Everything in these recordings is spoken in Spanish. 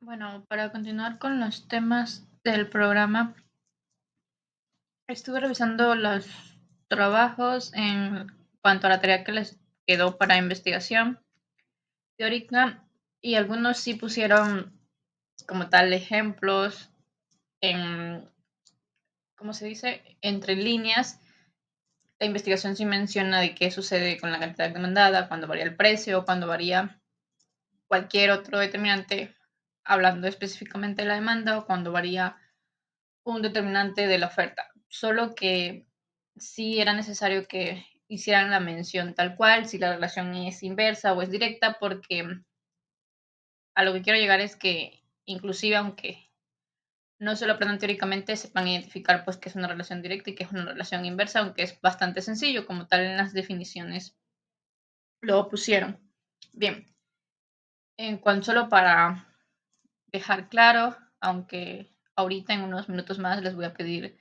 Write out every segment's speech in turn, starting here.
Bueno, para continuar con los temas del programa, estuve revisando los trabajos en cuanto a la tarea que les quedó para investigación teórica y algunos sí pusieron como tal ejemplos en, ¿cómo se dice? Entre líneas. La investigación sí menciona de qué sucede con la cantidad demandada, cuando varía el precio, cuando varía cualquier otro determinante, hablando específicamente de la demanda o cuando varía un determinante de la oferta, solo que sí era necesario que hicieran la mención tal cual, si la relación es inversa o es directa, porque a lo que quiero llegar es que inclusive aunque no se lo aprendan teóricamente, sepan identificar pues que es una relación directa y que es una relación inversa, aunque es bastante sencillo, como tal en las definiciones lo pusieron. Bien, en cuanto solo para dejar claro, aunque ahorita en unos minutos más les voy a pedir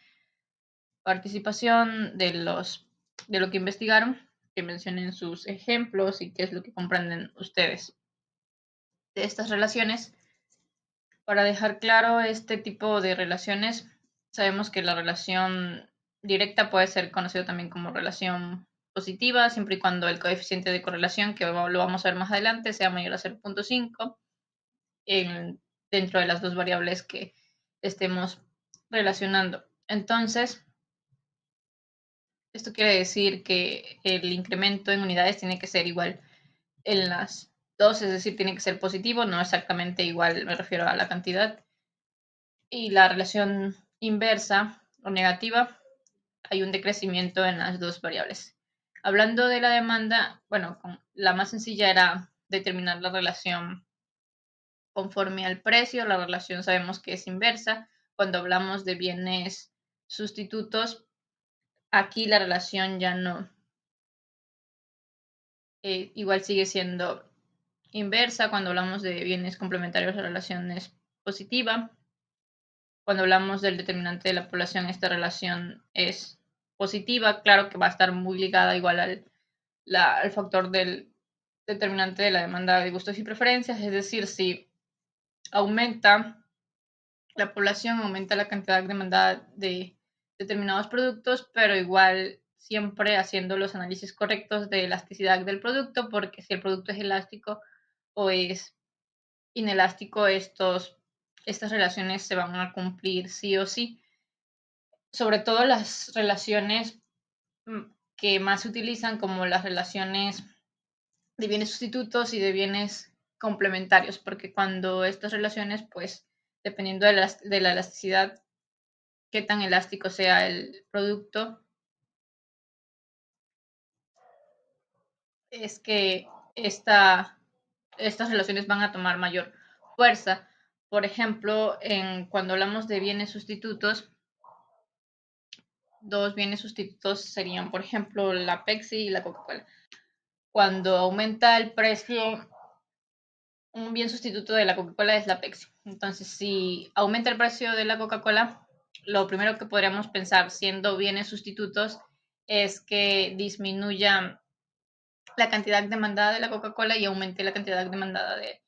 participación de lo que investigaron, que mencionen sus ejemplos y qué es lo que comprenden ustedes de estas relaciones. Para dejar claro este tipo de relaciones, sabemos que la relación directa puede ser conocido también como relación positiva, siempre y cuando el coeficiente de correlación, que lo vamos a ver más adelante, sea mayor a 0,5 dentro de las dos variables que estemos relacionando. Entonces, esto quiere decir que el incremento en unidades tiene que ser igual en las dos, es decir, tiene que ser positivo, no exactamente igual, me refiero a la cantidad. Y la relación inversa o negativa, hay un decrecimiento en las dos variables. Hablando de la demanda, bueno, la más sencilla era determinar la relación conforme al precio. La relación sabemos que es inversa. Cuando hablamos de bienes sustitutos, aquí la relación ya no, igual sigue siendo inversa. Cuando hablamos de bienes complementarios, la relación es positiva. Cuando hablamos del determinante de la población, esta relación es positiva. Claro que va a estar muy ligada igual al factor del determinante de la demanda de gustos y preferencias. Es decir, si aumenta la población, aumenta la cantidad demandada de determinados productos, pero igual siempre haciendo los análisis correctos de elasticidad del producto, porque si el producto es elástico o es inelástico, estas relaciones se van a cumplir sí o sí. Sobre todo las relaciones que más se utilizan, como las relaciones de bienes sustitutos y de bienes complementarios, porque cuando estas relaciones, pues, dependiendo de la elasticidad, qué tan elástico sea el producto, es que estas relaciones van a tomar mayor fuerza. Por ejemplo, cuando hablamos de bienes sustitutos, dos bienes sustitutos serían, por ejemplo, la Pepsi y la Coca-Cola. Cuando aumenta el precio, un bien sustituto de la Coca-Cola es la Pepsi. Entonces, si aumenta el precio de la Coca-Cola, lo primero que podríamos pensar siendo bienes sustitutos es que disminuya la cantidad demandada de la Coca-Cola y aumente la cantidad demandada de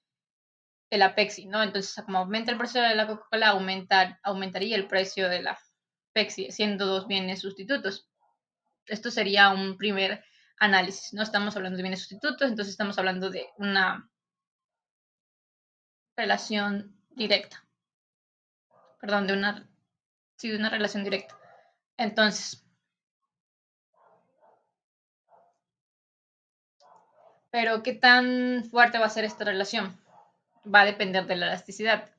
la Pepsi, ¿no? Entonces, como aumenta el precio de la Coca-Cola, aumentaría el precio de la Pepsi, siendo dos bienes sustitutos. Esto sería un primer análisis. No estamos hablando de bienes sustitutos, entonces estamos hablando de una relación directa, perdón, sí, de una relación directa. Entonces, pero ¿qué tan fuerte va a ser esta relación? Va a depender de la elasticidad.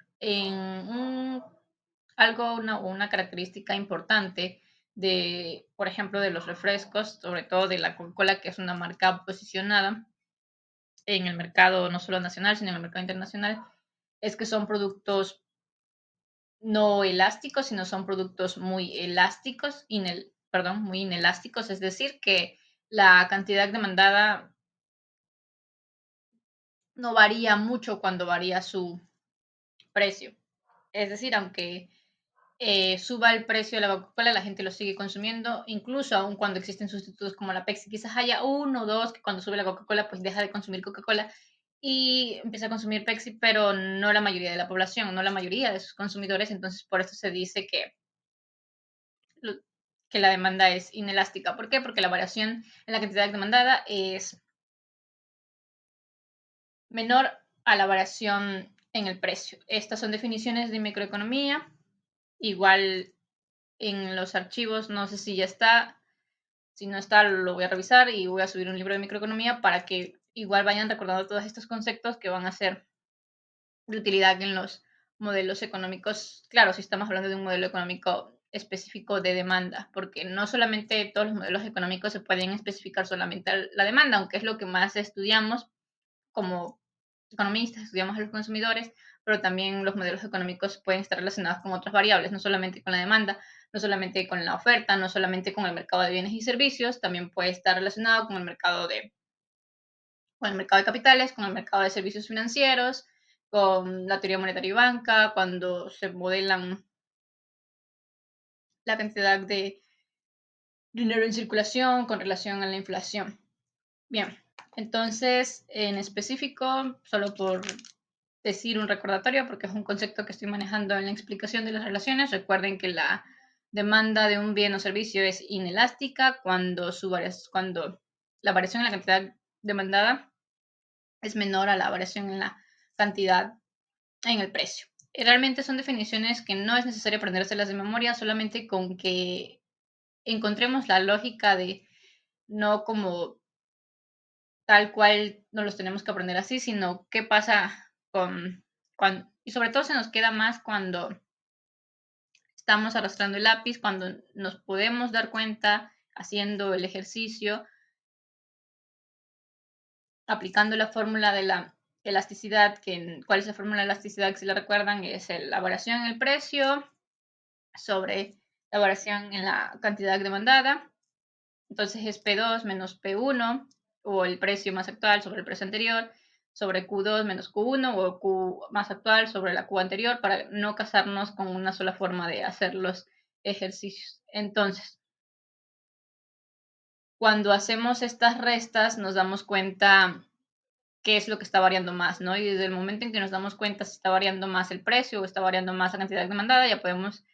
Una característica importante de, por ejemplo, de los refrescos, sobre todo de la Coca-Cola, que es una marca posicionada en el mercado no solo nacional, sino en el mercado internacional, es que son productos no elásticos, sino son productos muy elásticos, muy inelásticos, es decir, que la cantidad demandada no varía mucho cuando varía su precio. Es decir, aunque suba el precio de la Coca-Cola, la gente lo sigue consumiendo, incluso aun cuando existen sustitutos como la Pepsi. Quizás haya uno o dos que cuando sube la Coca-Cola, pues deja de consumir Coca-Cola y empieza a consumir Pepsi, pero no la mayoría de la población, no la mayoría de sus consumidores, entonces por eso se dice que la demanda es inelástica. ¿Por qué? Porque la variación en la cantidad demandada es menor a la variación en el precio. Estas son definiciones de microeconomía. Igual en los archivos, no sé si ya está. Si no está, lo voy a revisar y voy a subir un libro de microeconomía para que igual vayan recordando todos estos conceptos que van a ser de utilidad en los modelos económicos. Claro, si estamos hablando de un modelo económico específico de demanda, porque no solamente todos los modelos económicos se pueden especificar solamente la demanda, aunque es lo que más estudiamos como economistas, estudiamos a los consumidores, pero también los modelos económicos pueden estar relacionados con otras variables, no solamente con la demanda, no solamente con la oferta, no solamente con el mercado de bienes y servicios, también puede estar relacionado con el mercado de capitales, con el mercado de servicios financieros, con la teoría monetaria y banca, cuando se modelan la cantidad de dinero en circulación con relación a la inflación. Bien, entonces en específico, solo por decir un recordatorio, porque es un concepto que estoy manejando en la explicación de las relaciones, recuerden que la demanda de un bien o servicio es inelástica cuando la variación en la cantidad demandada es menor a la variación en la cantidad en el precio. Realmente son definiciones que no es necesario aprendérselas de memoria, solamente con que encontremos la lógica de no como tal cual no los tenemos que aprender así, sino qué pasa cuando, y sobre todo se nos queda más cuando estamos arrastrando el lápiz, cuando nos podemos dar cuenta haciendo el ejercicio, aplicando la fórmula de la elasticidad, ¿cuál es la fórmula de elasticidad? Si la recuerdan, es la variación en el precio sobre la variación en la cantidad demandada. Entonces es P2 menos P1 o el precio más actual sobre el precio anterior sobre Q2 menos Q1 o Q más actual sobre la Q anterior para no casarnos con una sola forma de hacer los ejercicios. Entonces, cuando hacemos estas restas nos damos cuenta qué es lo que está variando más, ¿no? Y desde el momento en que nos damos cuenta si está variando más el precio o está variando más la cantidad demandada, ya podemos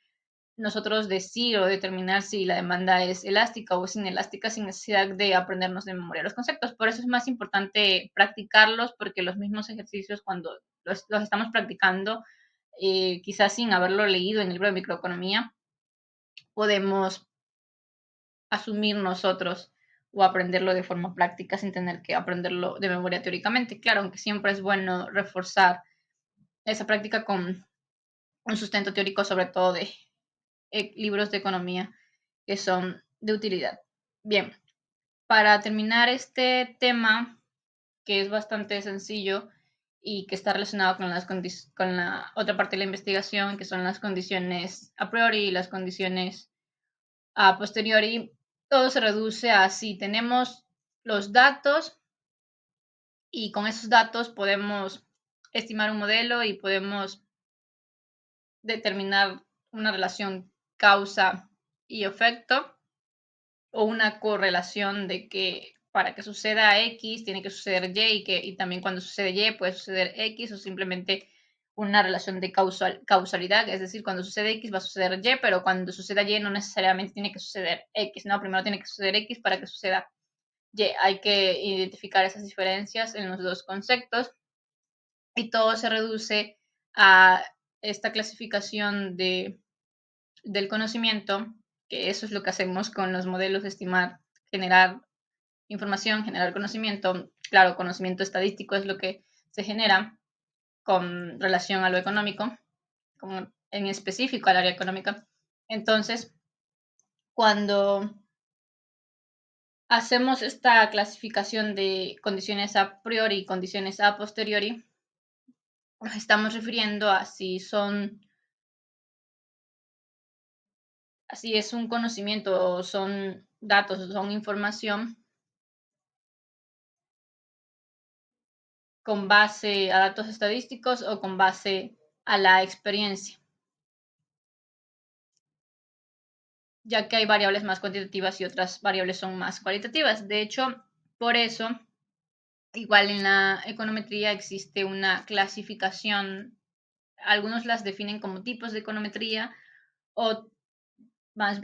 nosotros decir o determinar si la demanda es elástica o es inelástica sin necesidad de aprendernos de memoria los conceptos. Por eso es más importante practicarlos porque los mismos ejercicios cuando los estamos practicando, quizás sin haberlo leído en el libro de microeconomía, podemos asumir nosotros o aprenderlo de forma práctica sin tener que aprenderlo de memoria teóricamente. Claro, aunque siempre es bueno reforzar esa práctica con un sustento teórico, sobre todo de libros de economía que son de utilidad. Bien, para terminar este tema, que es bastante sencillo y que está relacionado con la otra parte de la investigación, que son las condiciones a priori y las condiciones a posteriori, todo se reduce a si tenemos los datos y con esos datos podemos estimar un modelo y podemos determinar una relación causa y efecto o una correlación de que para que suceda X tiene que suceder Y y también cuando sucede Y puede suceder X o simplemente una relación de causalidad, es decir, cuando sucede X va a suceder Y, pero cuando suceda Y no necesariamente tiene que suceder X, no, primero tiene que suceder X para que suceda Y. Hay que identificar esas diferencias en los dos conceptos y todo se reduce a esta clasificación del conocimiento, que eso es lo que hacemos con los modelos de estimar, generar información, generar conocimiento. Claro, conocimiento estadístico es lo que se genera con relación a lo económico, como en específico al área económica. Entonces, cuando hacemos esta clasificación de condiciones a priori y condiciones a posteriori, nos estamos refiriendo a si es un conocimiento o son datos o son información con base a datos estadísticos o con base a la experiencia, ya que hay variables más cuantitativas y otras variables son más cualitativas. De hecho, por eso Igual en la econometría existe una clasificación, algunos las definen como tipos de econometría o más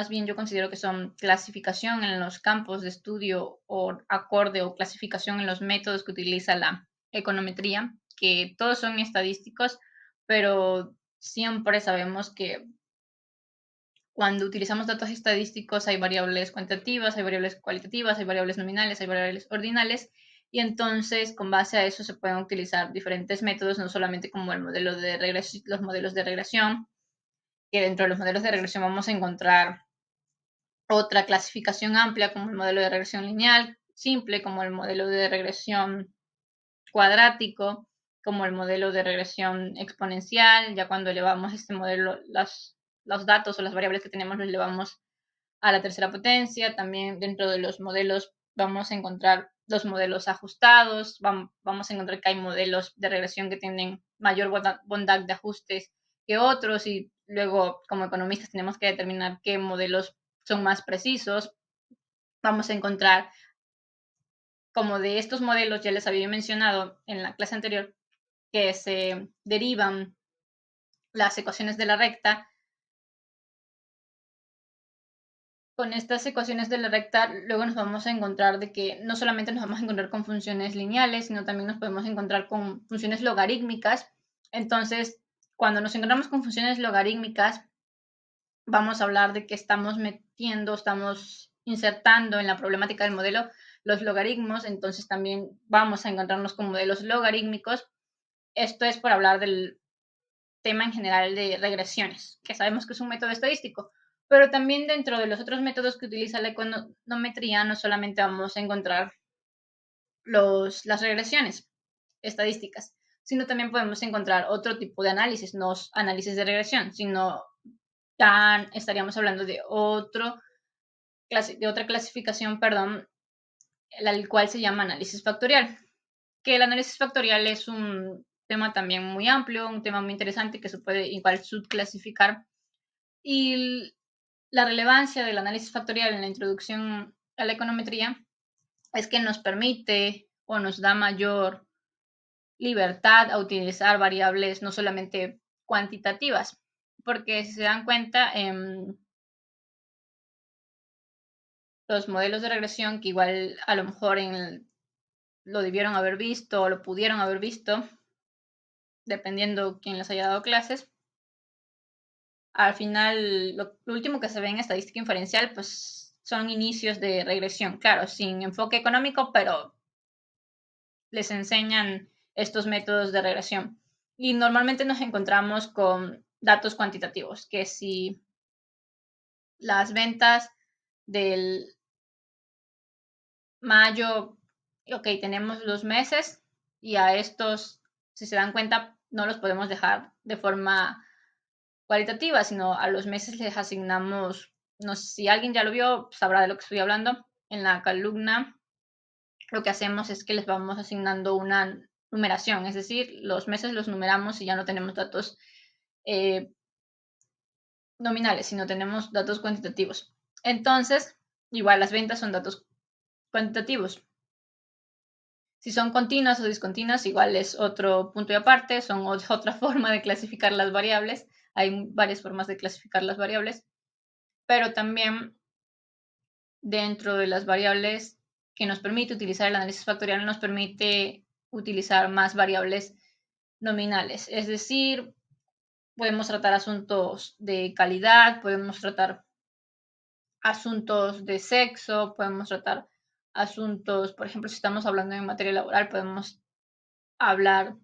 bien yo considero que son clasificación en los campos de estudio o acorde o clasificación en los métodos que utiliza la econometría, que todos son estadísticos, pero siempre sabemos que cuando utilizamos datos estadísticos hay variables cuantitativas, hay variables cualitativas, hay variables nominales, hay variables ordinales, y entonces con base a eso se pueden utilizar diferentes métodos, no solamente como el modelo de regresión, los modelos de regresión, que dentro de los modelos de regresión vamos a encontrar otra clasificación amplia como el modelo de regresión lineal simple, como el modelo de regresión cuadrático, como el modelo de regresión exponencial. Ya cuando elevamos este modelo, los datos o las variables que tenemos los elevamos a la tercera potencia. También dentro de los modelos vamos a encontrar los modelos ajustados, vamos a encontrar que hay modelos de regresión que tienen mayor bondad de ajustes que otros y luego como economistas tenemos que determinar qué modelos son más precisos. Vamos a encontrar, como de estos modelos ya les había mencionado en la clase anterior, que se derivan las ecuaciones de la recta. Con estas ecuaciones de la recta, luego nos vamos a encontrar de que no solamente nos vamos a encontrar con funciones lineales, sino también nos podemos encontrar con funciones logarítmicas. Entonces, cuando nos encontramos con funciones logarítmicas, vamos a hablar de que estamos insertando en la problemática del modelo los logaritmos, entonces también vamos a encontrarnos con modelos logarítmicos. Esto es por hablar del tema en general de regresiones, que sabemos que es un método estadístico, pero también dentro de los otros métodos que utiliza la econometría no solamente vamos a encontrar las regresiones estadísticas, sino también podemos encontrar otro tipo de análisis, no análisis de regresión, sino estaríamos hablando de otra clasificación, perdón, el cual se llama análisis factorial. Que el análisis factorial es un tema también muy amplio, un tema muy interesante que se puede igual subclasificar. Y la relevancia del análisis factorial en la introducción a la econometría es que nos permite o nos da mayor libertad a utilizar variables no solamente cuantitativas, porque si se dan cuenta, los modelos de regresión, que igual a lo mejor lo debieron haber visto o lo pudieron haber visto, dependiendo quién les haya dado clases, al final lo último que se ve en estadística inferencial, pues son inicios de regresión, claro, sin enfoque económico, pero les enseñan estos métodos de regresión. Y normalmente nos encontramos con datos cuantitativos, que si las ventas del mayo, ok, tenemos los meses y a estos, si se dan cuenta, no los podemos dejar de forma cualitativa, sino a los meses les asignamos, no sé si alguien ya lo vio, sabrá de lo que estoy hablando, en la columna lo que hacemos es que les vamos asignando una numeración, es decir, los meses los numeramos y ya no tenemos datos eh, nominales, sino tenemos datos cuantitativos. Entonces, igual las ventas son datos cuantitativos. Si son continuas o discontinuas, igual es otro punto y aparte, son otra forma de clasificar las variables. Hay varias formas de clasificar las variables, pero también dentro de las variables que nos permite utilizar el análisis factorial, nos permite utilizar más variables nominales. Es decir, podemos tratar asuntos de calidad, podemos tratar asuntos de sexo, podemos tratar asuntos, por ejemplo, si estamos hablando en materia laboral, podemos hablar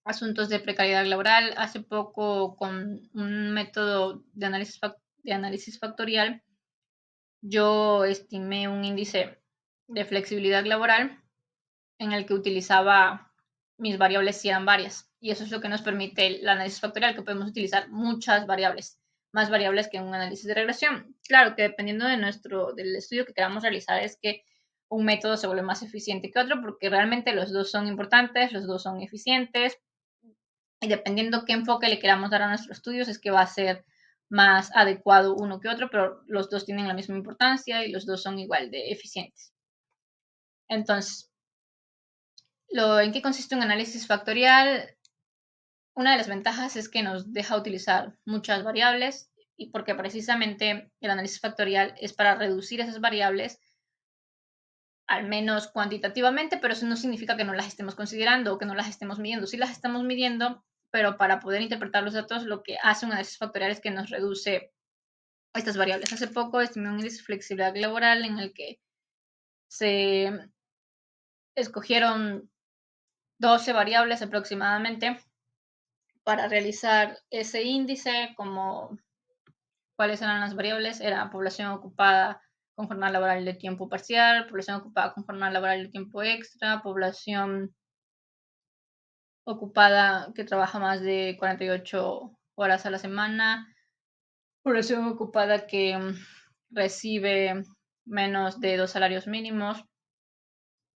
asuntos de precariedad laboral. Hace poco, con un método de análisis factorial, yo estimé un índice de flexibilidad laboral en el que utilizaba mis variables si eran varias. Y eso es lo que nos permite el análisis factorial, que podemos utilizar muchas variables, más variables que un análisis de regresión. Claro que dependiendo del estudio que queramos realizar es que un método se vuelve más eficiente que otro, porque realmente los dos son importantes, los dos son eficientes, y dependiendo qué enfoque le queramos dar a nuestros estudios es que va a ser más adecuado uno que otro, pero los dos tienen la misma importancia y los dos son igual de eficientes. Entonces, ¿en qué consiste un análisis factorial? Una de las ventajas es que nos deja utilizar muchas variables y porque precisamente el análisis factorial es para reducir esas variables, al menos cuantitativamente, pero eso no significa que no las estemos considerando o que no las estemos midiendo. Sí las estamos midiendo, pero para poder interpretar los datos, lo que hace un análisis factorial es que nos reduce estas variables. Hace poco estimé un índice de flexibilidad laboral en el que se escogieron 12 variables aproximadamente para realizar ese índice, como cuáles eran las variables, era población ocupada con jornada laboral de tiempo parcial, población ocupada con jornada laboral de tiempo extra, población ocupada que trabaja más de 48 horas a la semana, población ocupada que recibe menos de 2 salarios mínimos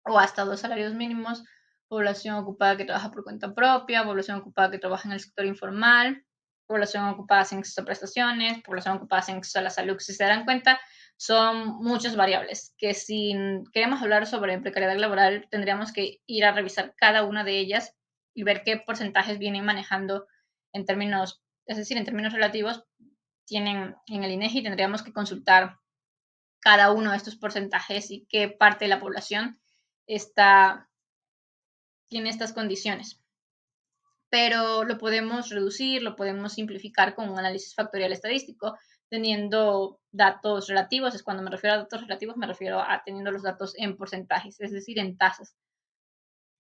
o hasta 2 salarios mínimos, población ocupada que trabaja por cuenta propia, población ocupada que trabaja en el sector informal, población ocupada sin acceso a prestaciones, población ocupada sin acceso a la salud. Si se dan cuenta, son muchas variables que si queremos hablar sobre precariedad laboral, tendríamos que ir a revisar cada una de ellas y ver qué porcentajes vienen manejando en términos, es decir, en términos relativos, tienen en el INEGI, tendríamos que consultar cada uno de estos porcentajes y qué parte de la población tiene estas condiciones. Pero lo podemos reducir, lo podemos simplificar con un análisis factorial estadístico, teniendo datos relativos. Es cuando me refiero a datos relativos, me refiero a teniendo los datos en porcentajes, es decir, en tasas.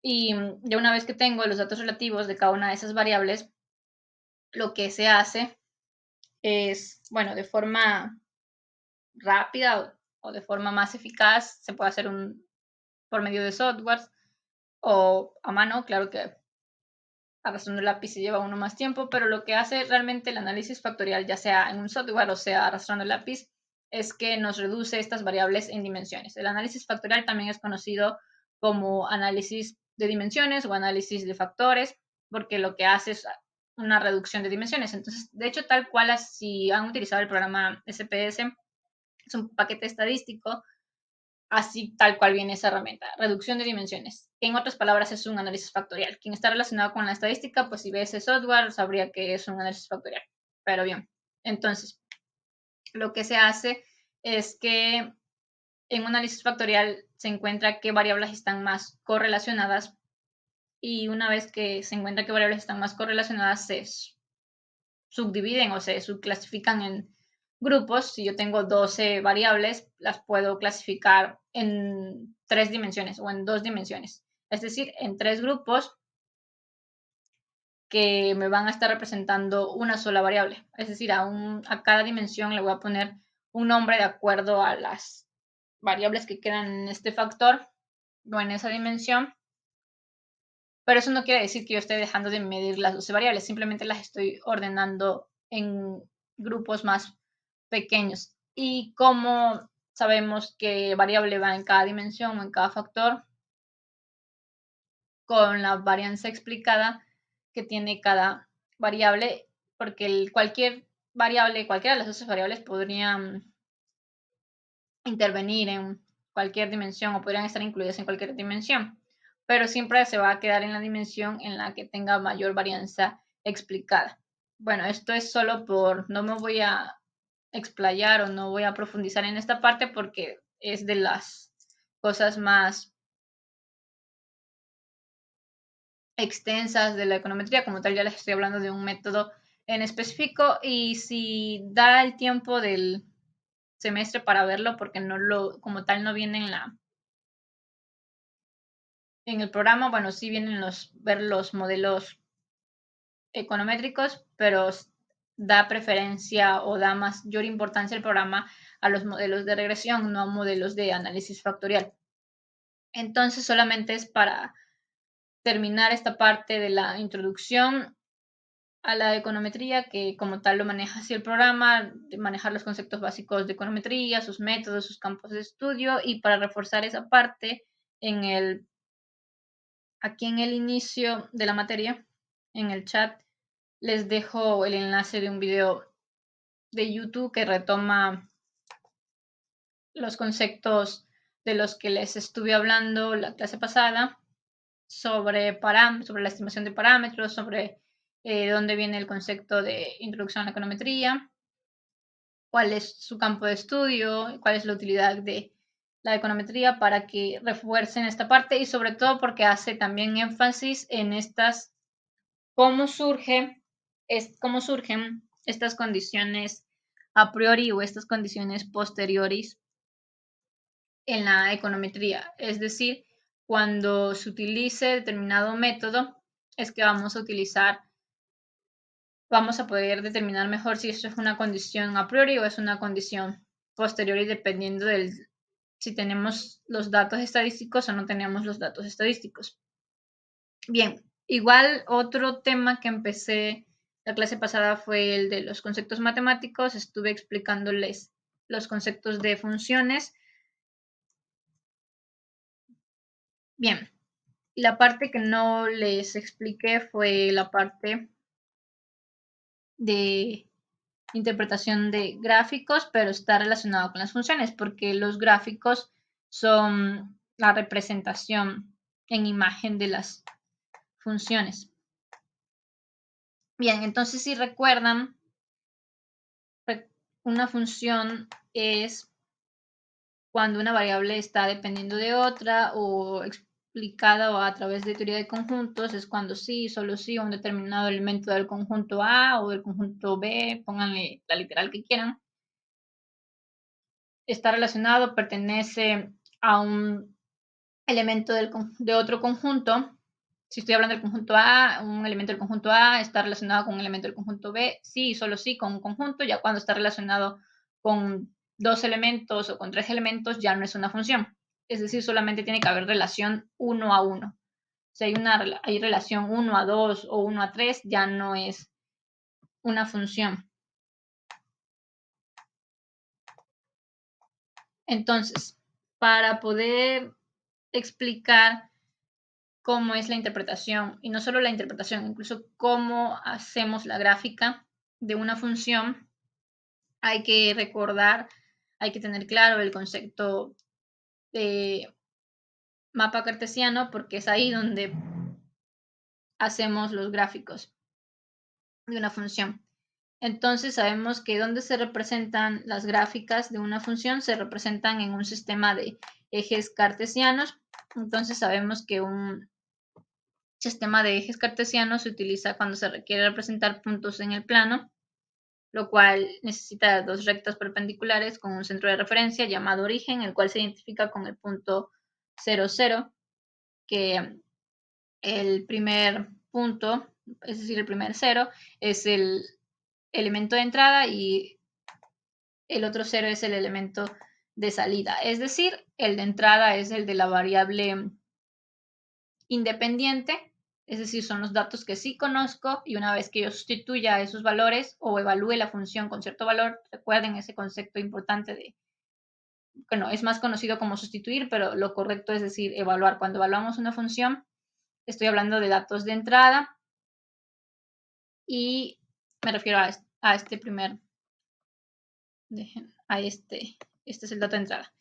Y ya una vez que tengo los datos relativos de cada una de esas variables, lo que se hace es, bueno, de forma rápida o de forma más eficaz, se puede hacer por medio de softwares o a mano, claro que arrastrando el lápiz se lleva uno más tiempo, pero lo que hace realmente el análisis factorial, ya sea en un software o sea arrastrando el lápiz, es que nos reduce estas variables en dimensiones. El análisis factorial también es conocido como análisis de dimensiones o análisis de factores, porque lo que hace es una reducción de dimensiones. Entonces, de hecho, tal cual, si han utilizado el programa SPS, es un paquete estadístico. Así tal cual viene esa herramienta, reducción de dimensiones. En otras palabras, es un análisis factorial. Quien está relacionado con la estadística, pues si ve ese software, sabría que es un análisis factorial. Pero bien, entonces, lo que se hace es que en un análisis factorial se encuentra qué variables están más correlacionadas y una vez que se encuentra qué variables están más correlacionadas, se subdividen o se subclasifican en grupos. Si yo tengo 12 variables, las puedo clasificar en 3 dimensiones o en 2 dimensiones. Es decir, en 3 grupos que me van a estar representando una sola variable. Es decir, a cada dimensión le voy a poner un nombre de acuerdo a las variables que quedan en este factor o en esa dimensión. Pero eso no quiere decir que yo esté dejando de medir las 12 variables, simplemente las estoy ordenando en grupos más pequeños. ¿Y cómo sabemos qué variable va en cada dimensión o en cada factor? Con la varianza explicada que tiene cada variable, porque cualquier variable, cualquiera de las 12 variables podrían intervenir en cualquier dimensión o podrían estar incluidas en cualquier dimensión, pero siempre se va a quedar en la dimensión en la que tenga mayor varianza explicada. Bueno, esto es solo no me voy a explayar o no voy a profundizar en esta parte porque es de las cosas más extensas de la econometría. Como tal, ya les estoy hablando de un método en específico y si da el tiempo del semestre para verlo, porque como tal no viene en el programa, bueno, sí vienen ver los modelos econométricos, pero da preferencia o da mayor importancia el programa a los modelos de regresión, no a modelos de análisis factorial. Entonces, solamente es para terminar esta parte de la introducción a la econometría, que como tal lo maneja así el programa, de manejar los conceptos básicos de econometría, sus métodos, sus campos de estudio, y para reforzar esa parte, aquí en el inicio de la materia, en el chat, les dejo el enlace de un video de YouTube que retoma los conceptos de los que les estuve hablando la clase pasada, sobre la estimación de parámetros, sobre dónde viene el concepto de introducción a la econometría, cuál es su campo de estudio, cuál es la utilidad de la econometría para que refuercen esta parte y sobre todo porque hace también énfasis en cómo cómo surgen estas condiciones a priori o estas condiciones posteriores en la econometría. Es decir, cuando se utilice determinado método, es que vamos a poder determinar mejor si esto es una condición a priori o es una condición posterior y dependiendo si tenemos los datos estadísticos o no tenemos los datos estadísticos. Bien, igual otro tema que empecé la clase pasada fue el de los conceptos matemáticos. Estuve explicándoles los conceptos de funciones. Bien, la parte que no les expliqué fue la parte de interpretación de gráficos, pero está relacionado con las funciones, porque los gráficos son la representación en imagen de las funciones. Bien, entonces si recuerdan, una función es cuando una variable está dependiendo de otra o explicada o a través de teoría de conjuntos, es cuando sí, solo sí, un determinado elemento del conjunto A o del conjunto B, pónganle la literal que quieran, está relacionado, pertenece a un elemento de otro conjunto. Si estoy hablando del conjunto A, un elemento del conjunto A está relacionado con un elemento del conjunto B, sí, solo sí, con un conjunto. Ya cuando está relacionado con dos elementos o con tres elementos, ya no es una función. Es decir, solamente tiene que haber relación 1 a 1. Si hay relación 1 a 2 o 1 a 3, ya no es una función. Entonces, para poder explicar cómo es la interpretación, y no solo la interpretación, incluso cómo hacemos la gráfica de una función, hay que recordar, hay que tener claro el concepto de mapa cartesiano, porque es ahí donde hacemos los gráficos de una función. Entonces sabemos que donde se representan las gráficas de una función se representan en un sistema de ejes cartesianos. Entonces sabemos que un sistema de ejes cartesianos se utiliza cuando se requiere representar puntos en el plano, lo cual necesita dos rectas perpendiculares con un centro de referencia llamado origen, el cual se identifica con el punto 0, 0, que el primer punto, es decir, el primer cero, es el elemento de entrada y el otro cero es el elemento de salida. Es decir, el de entrada es el de la variable independiente, es decir, son los datos que sí conozco y una vez que yo sustituya esos valores o evalúe la función con cierto valor, recuerden ese concepto importante de, bueno, es más conocido como sustituir, pero lo correcto es decir, evaluar. Cuando evaluamos una función, estoy hablando de datos de entrada y me refiero a este primer, este es el dato de entrada.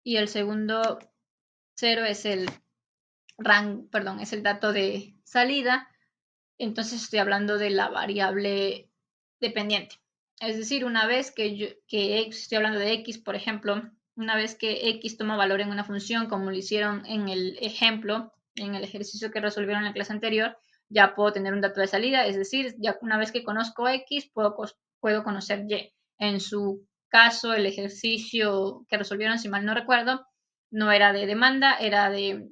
Y el segundo cero es el es el dato de salida. Entonces estoy hablando de la variable dependiente. Es decir, una vez estoy hablando de x, por ejemplo, una vez que x toma valor en una función, como lo hicieron en el ejemplo, en el ejercicio que resolvieron en la clase anterior, ya puedo tener un dato de salida. Es decir, ya una vez que conozco x, puedo conocer y. En su caso, el ejercicio que resolvieron, si mal no recuerdo, no era de demanda, era de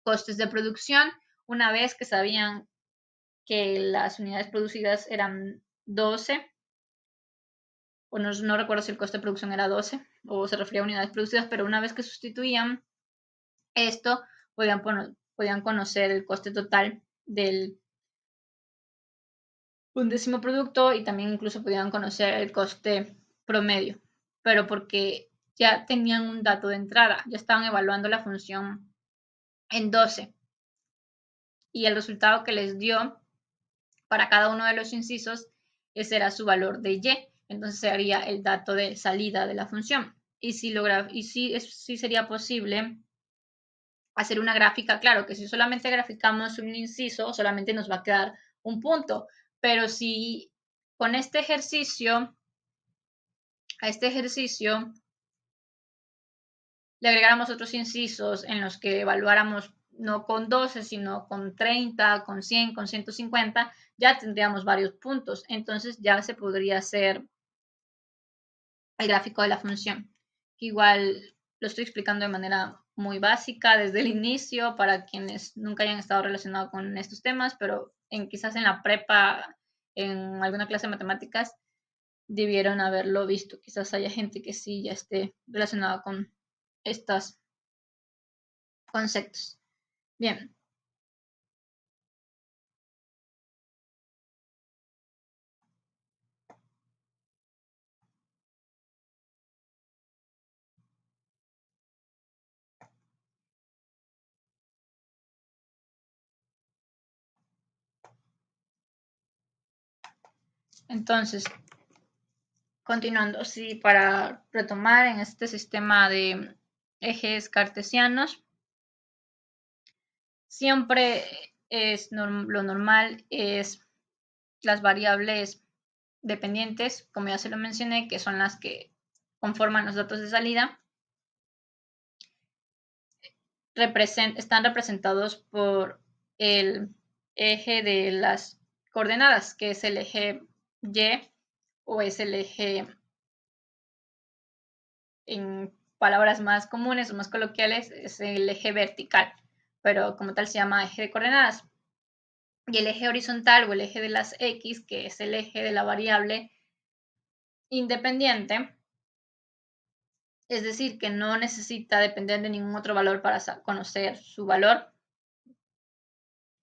costes de producción. Una vez que sabían que las unidades producidas eran 12, o no recuerdo si el coste de producción era 12 o se refería a unidades producidas, pero una vez que sustituían esto, podían conocer el coste total del undécimo producto y también incluso podían conocer el coste promedio, pero porque ya tenían un dato de entrada, ya estaban evaluando la función en 12 y el resultado que les dio para cada uno de los incisos, ese era su valor de y. Entonces sería el dato de salida de la función. y sí sería posible hacer una gráfica. Claro que si solamente graficamos un inciso, solamente nos va a quedar un punto, pero si con este ejercicio, a este ejercicio le agregáramos otros incisos en los que evaluáramos no con 12, sino con 30, con 100, con 150, ya tendríamos varios puntos. Entonces ya se podría hacer el gráfico de la función. Igual lo estoy explicando de manera muy básica desde el inicio para quienes nunca hayan estado relacionados con estos temas, pero quizás en la prepa, en alguna clase de matemáticas, debieron haberlo visto. Quizás haya gente que sí ya esté relacionada con estos conceptos. Bien. Entonces, continuando, sí, para retomar en este sistema de ejes cartesianos, siempre lo normal es las variables dependientes, como ya se lo mencioné, que son las que conforman los datos de salida, están representados por el eje de las coordenadas, que es el eje Y, o es el eje, en palabras más comunes o más coloquiales, es el eje vertical, pero como tal se llama eje de coordenadas. Y el eje horizontal o el eje de las X, que es el eje de la variable independiente, es decir, que no necesita depender de ningún otro valor para conocer su valor,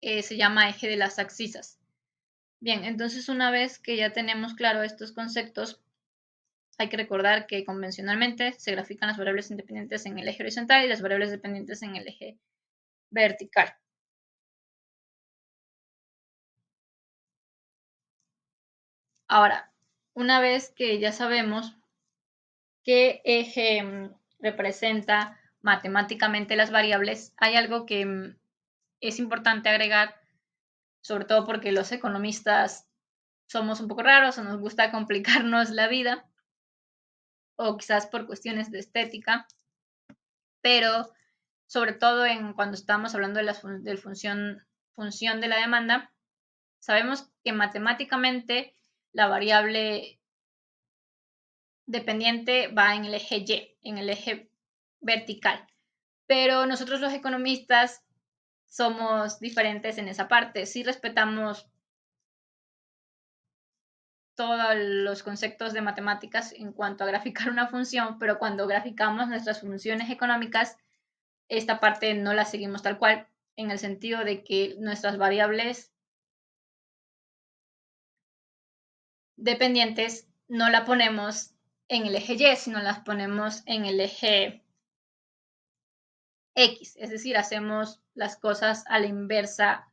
se llama eje de las abscisas. Bien, entonces una vez que ya tenemos claro estos conceptos, hay que recordar que convencionalmente se grafican las variables independientes en el eje horizontal y las variables dependientes en el eje vertical. Ahora, una vez que ya sabemos qué eje representa matemáticamente las variables, hay algo que es importante agregar, sobre todo porque los economistas somos un poco raros o nos gusta complicarnos la vida, o quizás por cuestiones de estética, pero sobre todo cuando estamos hablando de la función de la demanda, sabemos que matemáticamente la variable dependiente va en el eje Y, en el eje vertical, pero nosotros los economistas somos diferentes en esa parte. Sí respetamos todos los conceptos de matemáticas en cuanto a graficar una función, pero cuando graficamos nuestras funciones económicas, esta parte no la seguimos tal cual, en el sentido de que nuestras variables dependientes no la ponemos en el eje Y, sino las ponemos en el eje X, es decir, hacemos las cosas a la inversa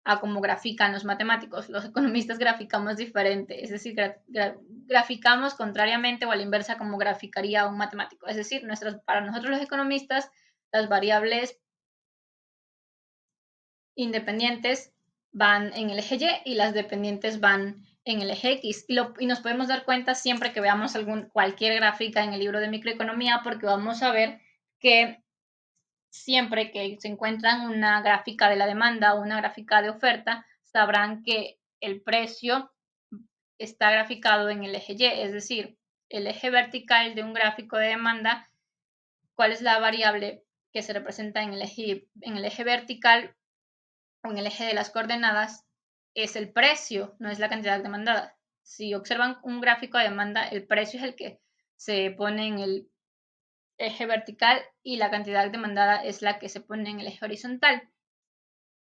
a como grafican los matemáticos. Los economistas graficamos diferente, es decir, graficamos contrariamente o a la inversa como graficaría un matemático. Es decir, para nosotros los economistas, las variables independientes van en el eje Y y las dependientes van en el eje X. Y nos podemos dar cuenta siempre que veamos cualquier gráfica en el libro de microeconomía, porque vamos a ver que siempre que se encuentran una gráfica de la demanda o una gráfica de oferta, sabrán que el precio está graficado en el eje Y, es decir, el eje vertical de un gráfico de demanda, cuál es la variable que se representa en el eje vertical o en el eje de las coordenadas, es el precio, no es la cantidad demandada. Si observan un gráfico de demanda, el precio es el que se pone en el eje vertical y la cantidad demandada es la que se pone en el eje horizontal.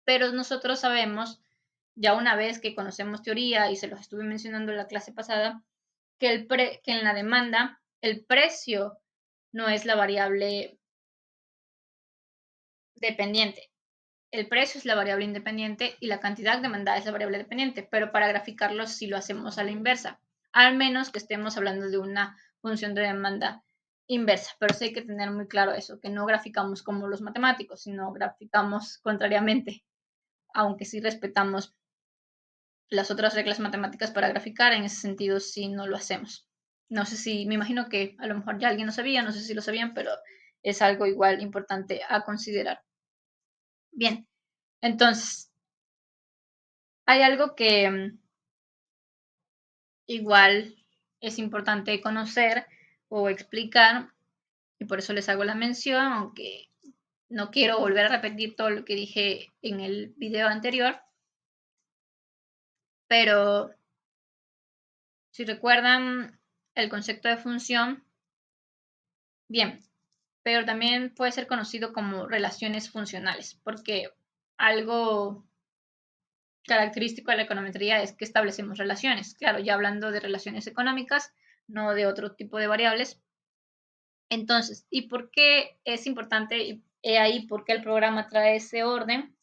Pero nosotros sabemos, ya una vez que conocemos teoría y se los estuve mencionando en la clase pasada, que en la demanda el precio no es la variable dependiente. El precio es la variable independiente y la cantidad demandada es la variable dependiente, pero para graficarlo sí lo hacemos a la inversa, al menos que estemos hablando de una función de demanda inversa, pero sí hay que tener muy claro eso, que no graficamos como los matemáticos, sino graficamos contrariamente, aunque sí respetamos las otras reglas matemáticas para graficar, en ese sentido sí no lo hacemos. No sé si, me imagino que a lo mejor ya alguien lo sabía, no sé si lo sabían, pero es algo igual importante a considerar. Bien, entonces, hay algo que igual es importante conocer o explicar, y por eso les hago la mención, aunque no quiero volver a repetir todo lo que dije en el video anterior, pero si recuerdan el concepto de función, bien, pero también puede ser conocido como relaciones funcionales, porque algo característico de la econometría es que establecemos relaciones, claro, ya hablando de relaciones económicas, no de otro tipo de variables. Entonces, ¿y por qué es importante? Y he ahí por qué el programa trae ese orden,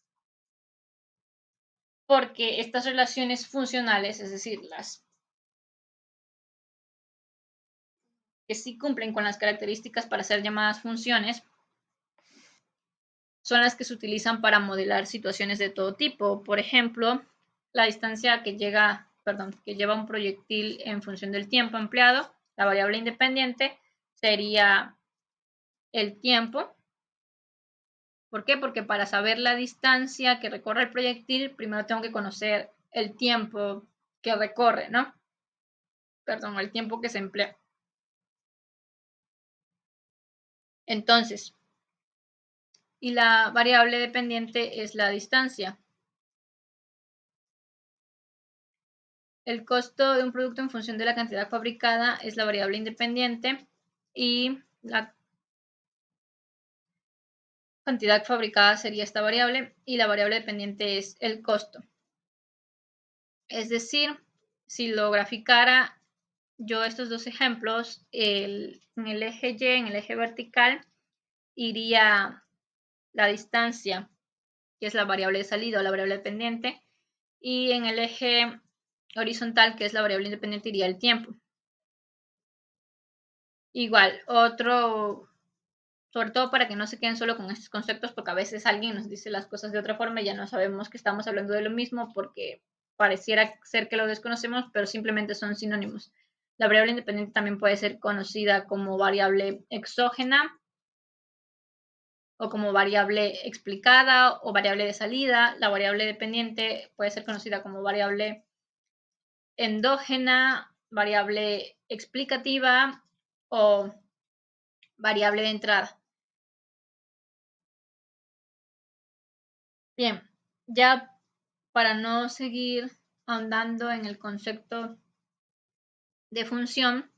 porque estas relaciones funcionales, es decir, las que sí cumplen con las características para ser llamadas funciones, son las que se utilizan para modelar situaciones de todo tipo. Por ejemplo, la distancia que lleva un proyectil en función del tiempo empleado, la variable independiente sería el tiempo. ¿Por qué? Porque para saber la distancia que recorre el proyectil, primero tengo que conocer el tiempo que recorre, ¿no? Perdón, el tiempo que se emplea. Entonces, y la variable dependiente es la distancia. El costo de un producto en función de la cantidad fabricada es la variable independiente y la cantidad fabricada sería esta variable y la variable dependiente es el costo. Es decir, si lo graficara yo estos dos ejemplos, en el eje Y, en el eje vertical, iría la distancia, que es la variable de salida o la variable dependiente, y en el eje horizontal, que es la variable independiente, iría el tiempo. Igual, sobre todo para que no se queden solo con estos conceptos, porque a veces alguien nos dice las cosas de otra forma y ya no sabemos que estamos hablando de lo mismo porque pareciera ser que lo desconocemos, pero simplemente son sinónimos. La variable independiente también puede ser conocida como variable exógena o como variable explicada o variable de salida. La variable dependiente puede ser conocida como variable endógena, variable explicativa o variable de entrada. Bien, ya para no seguir ahondando en el concepto de función,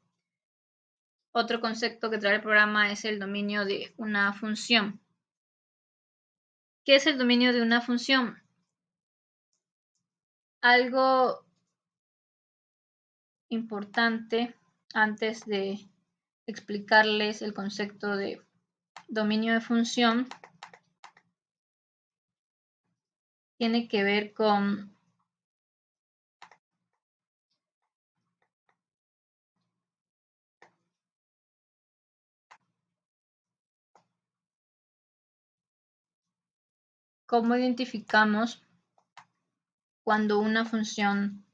otro concepto que trae el programa es el dominio de una función. ¿Qué es el dominio de una función? Algo importante antes de explicarles el concepto de dominio de función tiene que ver con cómo identificamos cuando una función,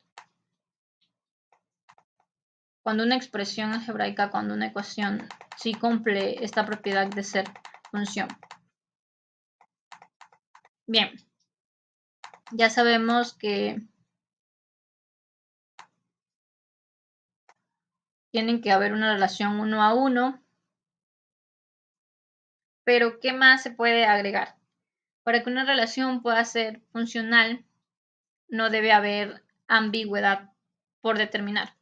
cuando una expresión algebraica, cuando una ecuación sí cumple esta propiedad de ser función. Bien, ya sabemos que tienen que haber una relación uno a uno, pero ¿qué más se puede agregar? Para que una relación pueda ser funcional, no debe haber ambigüedad por determinar.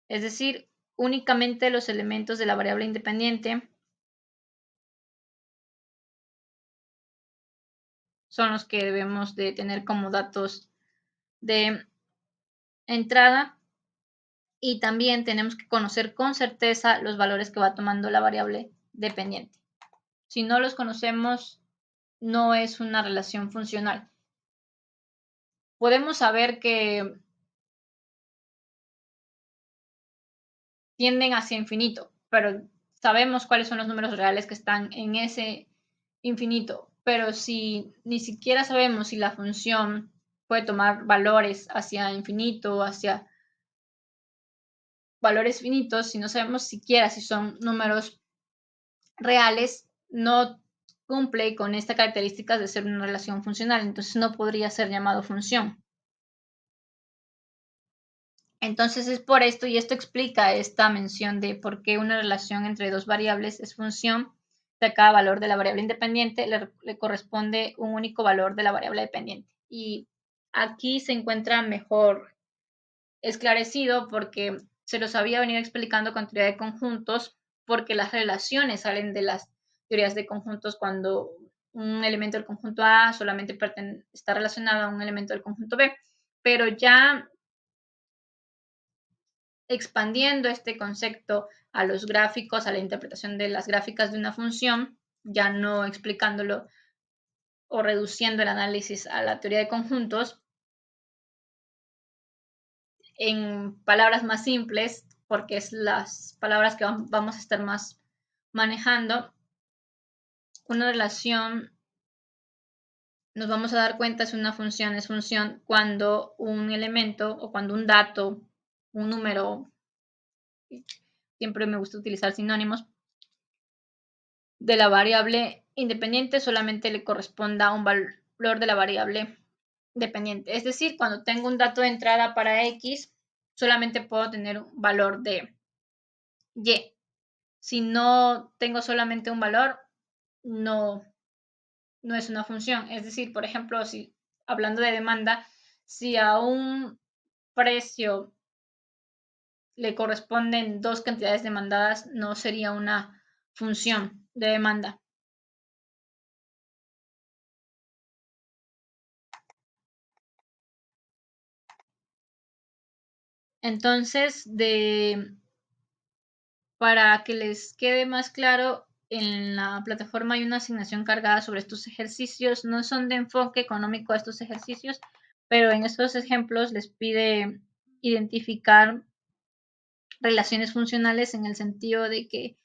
Es decir, únicamente los elementos de la variable independiente son los que debemos de tener como datos de entrada y también tenemos que conocer con certeza los valores que va tomando la variable dependiente. Si no los conocemos, no es una relación funcional. Podemos saber que tienden hacia infinito, pero sabemos cuáles son los números reales que están en ese infinito, pero si ni siquiera sabemos si la función puede tomar valores hacia infinito, hacia valores finitos, si no sabemos siquiera si son números reales, no cumple con esta característica de ser una relación funcional, entonces no podría ser llamado función. Entonces es por esto, y esto explica esta mención de por qué una relación entre dos variables es función, de cada valor de la variable independiente le corresponde un único valor de la variable dependiente. Y aquí se encuentra mejor esclarecido porque se los había venido explicando con teoría de conjuntos, porque las relaciones salen de las teorías de conjuntos cuando un elemento del conjunto A solamente está relacionado a un elemento del conjunto B, pero ya expandiendo este concepto a los gráficos, a la interpretación de las gráficas de una función, ya no explicándolo o reduciendo el análisis a la teoría de conjuntos, en palabras más simples, porque es las palabras que vamos a estar más manejando, una relación, nos vamos a dar cuenta, es función cuando un elemento o cuando un dato, un número, siempre me gusta utilizar sinónimos, de la variable independiente solamente le corresponda un valor de la variable dependiente. Es decir, cuando tengo un dato de entrada para X, solamente puedo tener un valor de Y. Si no tengo solamente un valor, no, no es una función. Es decir, por ejemplo, si hablando de demanda, si a un precio le corresponden dos cantidades demandadas, no sería una función de demanda. Entonces, para que les quede más claro, en la plataforma hay una asignación cargada sobre estos ejercicios. No son de enfoque económico a estos ejercicios, pero en estos ejemplos les pide identificar relaciones funcionales en el sentido de que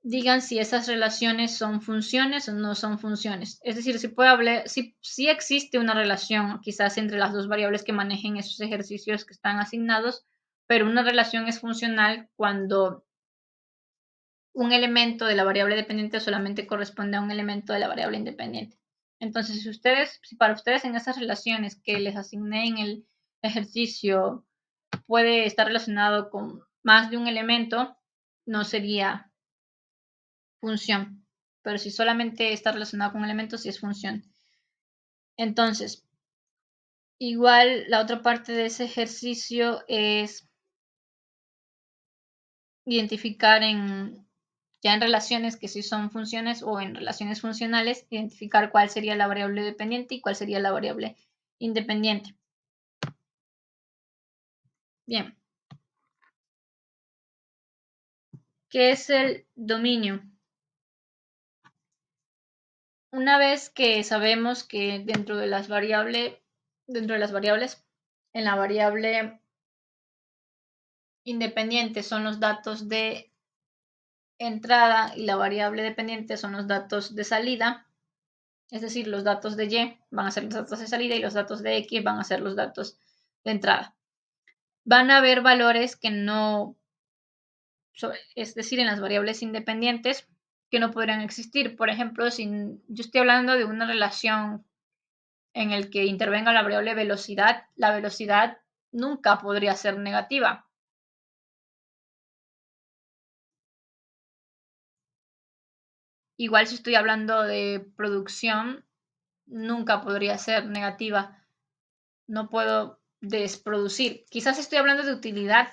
digan si esas relaciones son funciones o no son funciones. Es decir, si puede hablar, si existe una relación quizás entre las dos variables que manejen esos ejercicios que están asignados, pero una relación es funcional cuando un elemento de la variable dependiente solamente corresponde a un elemento de la variable independiente. Entonces, si para ustedes en esas relaciones que les asigné en el ejercicio puede estar relacionado con más de un elemento, no sería función. Pero si solamente está relacionado con un elemento, sí es función. Entonces, igual la otra parte de ese ejercicio es identificar ya en relaciones que sí son funciones o en relaciones funcionales, identificar cuál sería la variable dependiente y cuál sería la variable independiente. Bien. ¿Qué es el dominio? Una vez que sabemos que dentro de las variables, en la variable independiente son los datos de entrada y la variable dependiente son los datos de salida, es decir, los datos de Y van a ser los datos de salida y los datos de X van a ser los datos de entrada. Van a haber valores que no, es decir, en las variables independientes, que no podrían existir. Por ejemplo, si yo estoy hablando de una relación en el que intervenga la variable velocidad, la velocidad nunca podría ser negativa. Igual si estoy hablando de producción, nunca podría ser negativa. No puedo desproducir. Quizás estoy hablando de utilidad,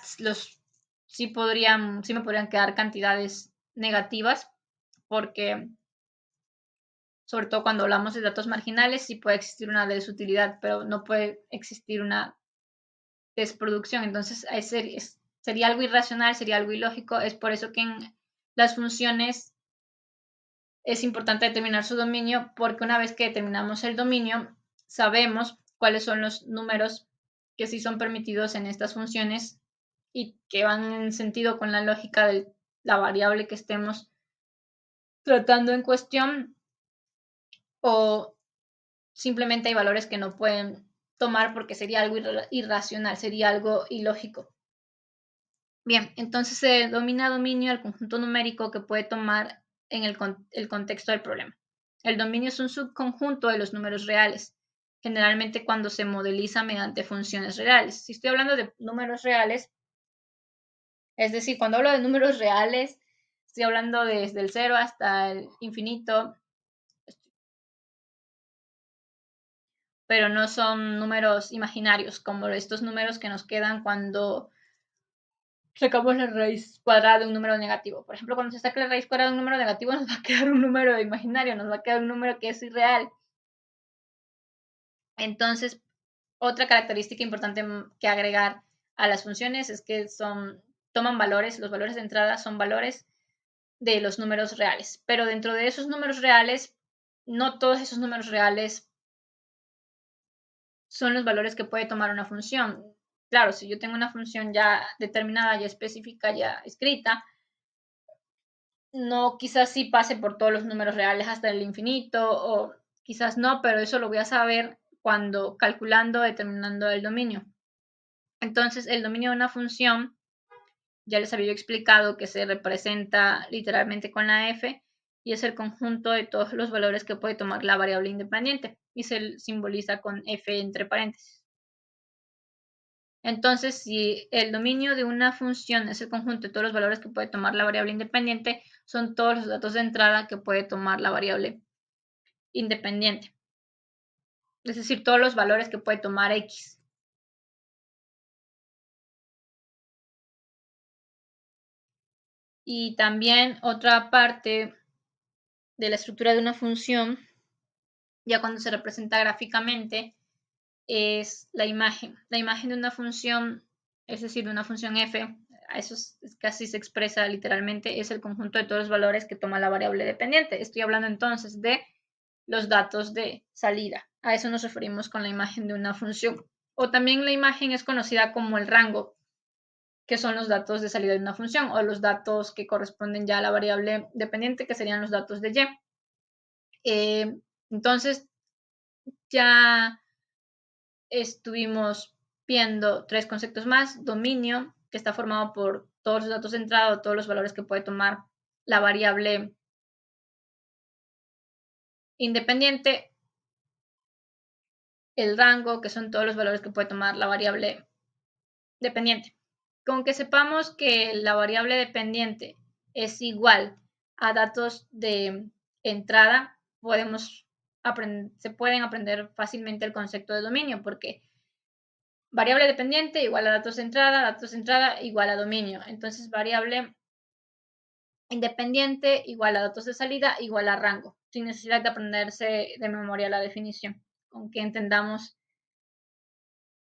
sí me podrían quedar cantidades negativas, porque sobre todo cuando hablamos de datos marginales, sí puede existir una desutilidad, pero no puede existir una desproducción. Entonces, sería algo irracional, sería algo ilógico. Es por eso que en las funciones es importante determinar su dominio, porque una vez que determinamos el dominio, sabemos cuáles son los números que sí son permitidos en estas funciones y que van en sentido con la lógica de la variable que estemos tratando en cuestión, o simplemente hay valores que no pueden tomar porque sería algo irracional, sería algo ilógico. Bien, entonces se domina dominio al conjunto numérico que puede tomar en el contexto del problema. El dominio es un subconjunto de los números reales, generalmente cuando se modeliza mediante funciones reales. Si estoy hablando de números reales, es decir, cuando hablo de números reales, estoy hablando desde el 0 hasta el infinito, pero no son números imaginarios, como estos números que nos quedan cuando sacamos la raíz cuadrada de un número negativo. Por ejemplo, cuando se saca la raíz cuadrada de un número negativo, nos va a quedar un número imaginario, nos va a quedar un número que es irreal. Entonces, otra característica importante que agregar a las funciones es que toman valores, los valores de entrada son valores de los números reales, pero dentro de esos números reales, no todos esos números reales son los valores que puede tomar una función. Claro, si yo tengo una función ya determinada, ya específica, ya escrita, no, quizás sí pase por todos los números reales hasta el infinito, o quizás no, pero eso lo voy a saber cuando calculando, determinando el dominio. Entonces, el dominio de una función, ya les había explicado que se representa literalmente con la f y es el conjunto de todos los valores que puede tomar la variable independiente y se simboliza con f entre paréntesis. Entonces, si el dominio de una función es el conjunto de todos los valores que puede tomar la variable independiente, son todos los datos de entrada que puede tomar la variable independiente. Es decir, todos los valores que puede tomar x. Y también otra parte de la estructura de una función, ya cuando se representa gráficamente, es la imagen. La imagen de una función, es decir, de una función f, eso casi se expresa literalmente, es el conjunto de todos los valores que toma la variable dependiente. Estoy hablando entonces de los datos de salida. A eso nos referimos con la imagen de una función. O también la imagen es conocida como el rango, que son los datos de salida de una función, o los datos que corresponden ya a la variable dependiente, que serían los datos de y. Entonces, ya estuvimos viendo tres conceptos más. Dominio, que está formado por todos los datos de entrada o todos los valores que puede tomar la variable independiente. El rango, que son todos los valores que puede tomar la variable dependiente. Con que sepamos que la variable dependiente es igual a datos de entrada, se pueden aprender fácilmente el concepto de dominio, porque variable dependiente igual a datos de entrada igual a dominio. Entonces, variable independiente igual a datos de salida igual a rango, sin necesidad de aprenderse de memoria la definición. Con que entendamos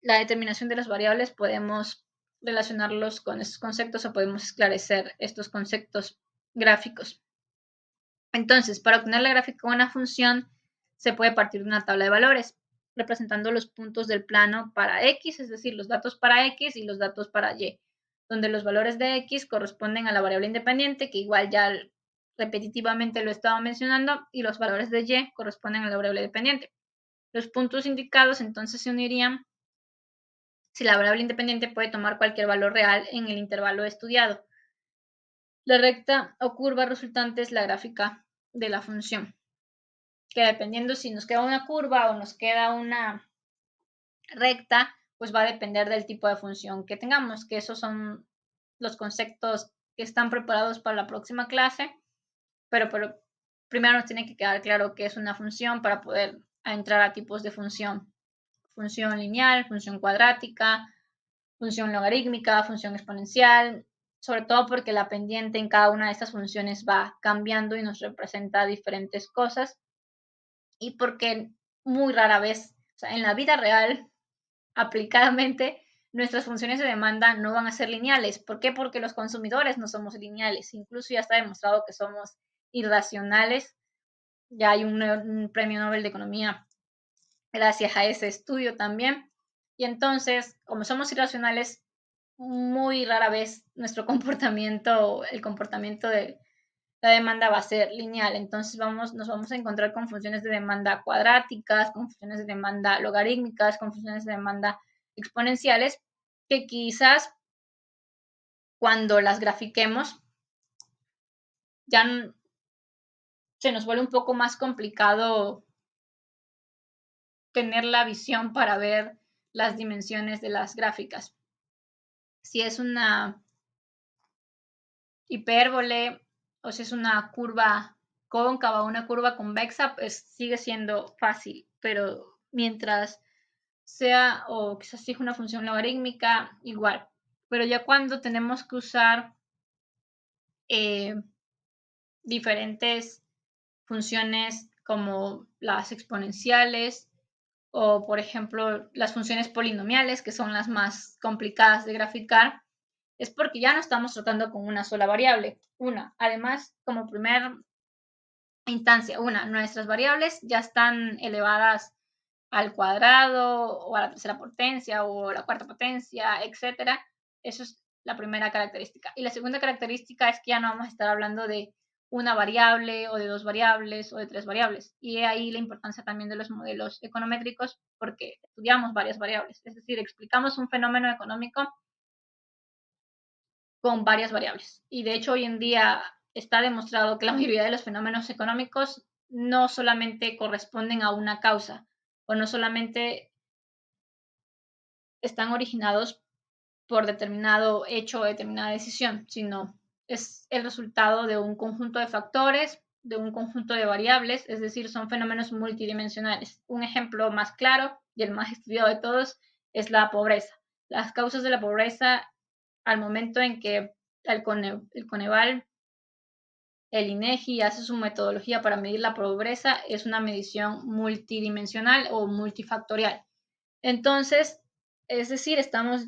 la determinación de las variables, podemos relacionarlos con estos conceptos o podemos esclarecer estos conceptos gráficos. Entonces, para obtener la gráfica de una función, se puede partir de una tabla de valores, representando los puntos del plano para x, es decir, los datos para x y los datos para y, donde los valores de x corresponden a la variable independiente, que igual ya repetitivamente lo he estado mencionando, y los valores de y corresponden a la variable dependiente. Los puntos indicados entonces se unirían si la variable independiente puede tomar cualquier valor real en el intervalo estudiado. La recta o curva resultante es la gráfica de la función, que dependiendo si nos queda una curva o nos queda una recta, pues va a depender del tipo de función que tengamos, que esos son los conceptos que están preparados para la próxima clase, pero primero nos tiene que quedar claro qué es una función para poder entrar a tipos de función. Función lineal, función cuadrática, función logarítmica, función exponencial, sobre todo porque la pendiente en cada una de estas funciones va cambiando y nos representa diferentes cosas, y porque muy rara vez, o sea, en la vida real, aplicadamente, nuestras funciones de demanda no van a ser lineales. ¿Por qué? Porque los consumidores no somos lineales. Incluso ya está demostrado que somos irracionales. Ya hay un premio Nobel de Economía gracias a ese estudio también. Y entonces, como somos irracionales, muy rara vez nuestro comportamiento, el comportamiento de la demanda va a ser lineal. Entonces nos vamos a encontrar con funciones de demanda cuadráticas, con funciones de demanda logarítmicas, con funciones de demanda exponenciales, que quizás cuando las grafiquemos ya se nos vuelve un poco más complicado tener la visión para ver las dimensiones de las gráficas. Si es una hipérbole o si es una curva cóncava o una curva convexa, pues sigue siendo fácil, pero mientras sea o quizás sea una función logarítmica, igual. Pero ya cuando tenemos que usar diferentes funciones como las exponenciales o, por ejemplo, las funciones polinomiales, que son las más complicadas de graficar, es porque ya no estamos tratando con una sola variable. Además, como primera instancia, nuestras variables ya están elevadas al cuadrado o a la tercera potencia o la cuarta potencia, etcétera. Eso es la primera característica. Y la segunda característica es que ya no vamos a estar hablando de una variable o de dos variables o de tres variables. Y ahí la importancia también de los modelos econométricos porque estudiamos varias variables. Es decir, explicamos un fenómeno económico con varias variables. Y de hecho hoy en día está demostrado que la mayoría de los fenómenos económicos no solamente corresponden a una causa o no solamente están originados por determinado hecho o determinada decisión, sino es el resultado de un conjunto de factores, de un conjunto de variables, es decir, son fenómenos multidimensionales. Un ejemplo más claro y el más estudiado de todos es la pobreza. Las causas de la pobreza al momento en que el Coneval, el INEGI hace su metodología para medir la pobreza, es una medición multidimensional o multifactorial. Entonces, es decir, estamos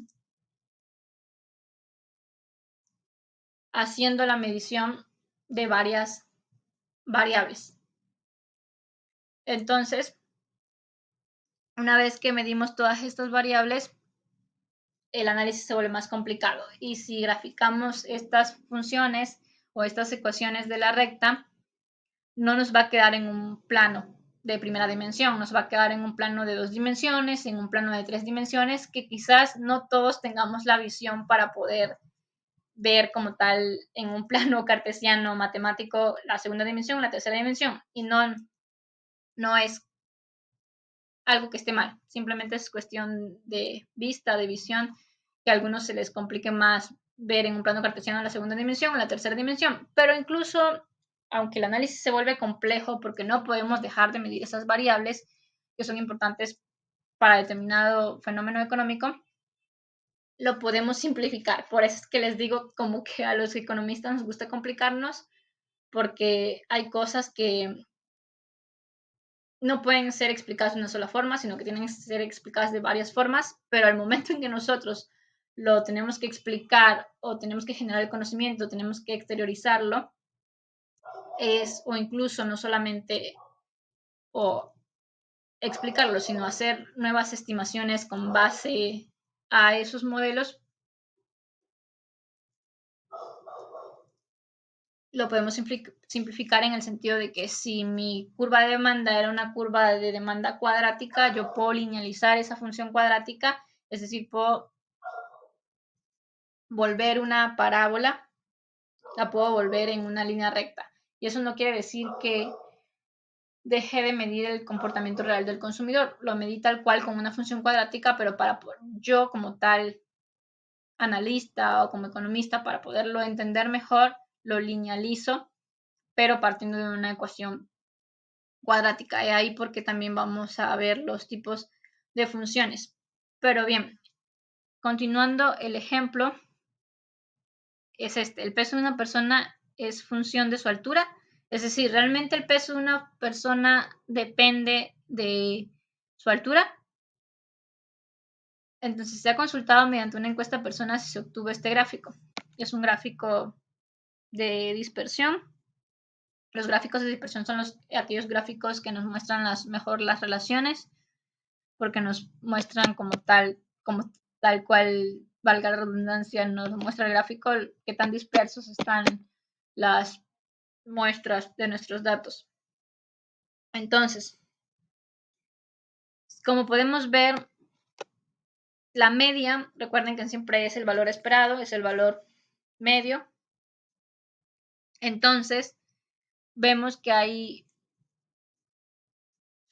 haciendo la medición de varias variables. Entonces, una vez que medimos todas estas variables, el análisis se vuelve más complicado. Y si graficamos estas funciones o estas ecuaciones de la recta, no nos va a quedar en un plano de primera dimensión, nos va a quedar en un plano de 2 dimensiones, en un plano de 3 dimensiones, que quizás no todos tengamos la visión para poder ver como tal en un plano cartesiano matemático la segunda dimensión, la tercera dimensión, y no es algo que esté mal, simplemente es cuestión de vista, de visión, que a algunos se les complique más ver en un plano cartesiano la segunda dimensión o la tercera dimensión, pero incluso aunque el análisis se vuelve complejo porque no podemos dejar de medir esas variables que son importantes para determinado fenómeno económico, lo podemos simplificar. Por eso es que les digo como que a los economistas nos gusta complicarnos porque hay cosas que no pueden ser explicadas de una sola forma, sino que tienen que ser explicadas de varias formas, pero al momento en que nosotros lo tenemos que explicar o tenemos que generar el conocimiento, tenemos que exteriorizarlo, o incluso no solamente o explicarlo, sino hacer nuevas estimaciones con base a esos modelos, lo podemos simplificar en el sentido de que si mi curva de demanda era una curva de demanda cuadrática, yo puedo linealizar esa función cuadrática, es decir, puedo volver una parábola, la puedo volver en una línea recta. Y eso no quiere decir que deje de medir el comportamiento real del consumidor. Lo medí tal cual con una función cuadrática, pero para yo como tal analista o como economista, para poderlo entender mejor, lo linealizo, pero partiendo de una ecuación cuadrática. Y ahí porque también vamos a ver los tipos de funciones. Pero bien, continuando el ejemplo, es este. El peso de una persona es función de su altura. Es decir, realmente el peso de una persona depende de su altura. Entonces se ha consultado mediante una encuesta a personas y se obtuvo este gráfico. Es un gráfico de dispersión. Los gráficos de dispersión son aquellos gráficos que nos muestran mejor las relaciones porque nos muestran como tal cual valga la redundancia, nos muestra el gráfico qué tan dispersos están las muestras de nuestros datos. Entonces, como podemos ver, la media, recuerden que siempre es el valor esperado, es el valor medio. Entonces, vemos que hay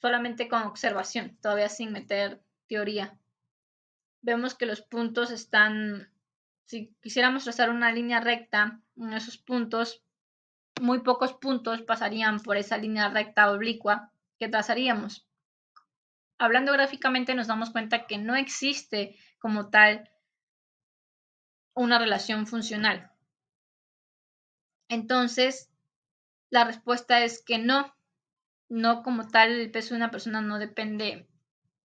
solamente con observación, todavía sin meter teoría. Vemos que los puntos están, si quisiéramos trazar una línea recta en esos puntos, muy pocos puntos pasarían por esa línea recta oblicua que trazaríamos. Hablando gráficamente nos damos cuenta que no existe como tal una relación funcional. Entonces, la respuesta es que no como tal el peso de una persona no depende